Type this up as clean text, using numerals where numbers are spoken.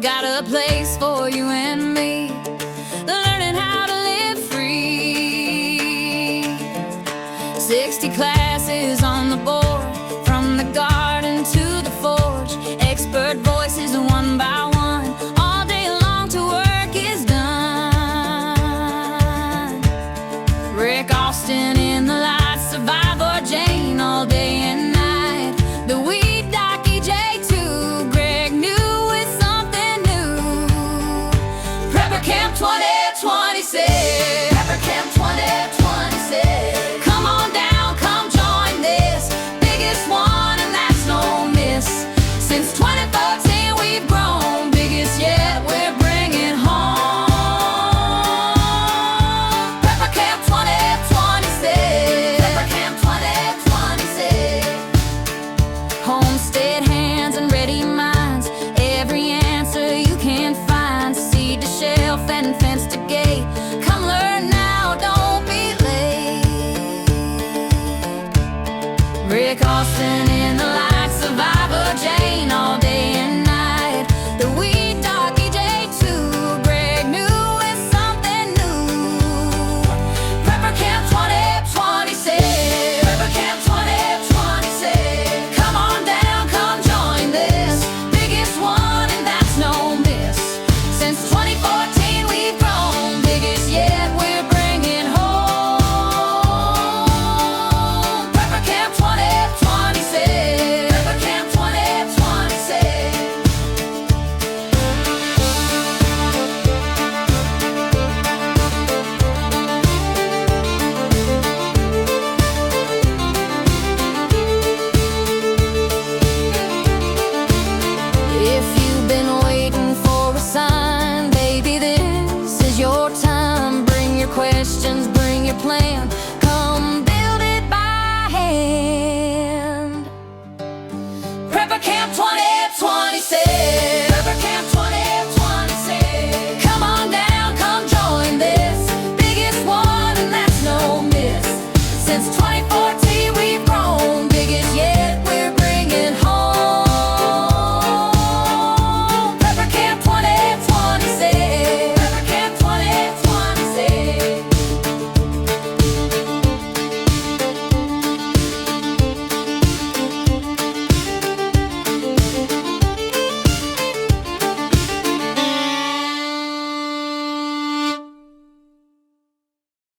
got a place for you and me, learning how to live free. 60 classes on the board, from the garden to the forge. Expert voices one by one, all day long till work is done. Rick Austin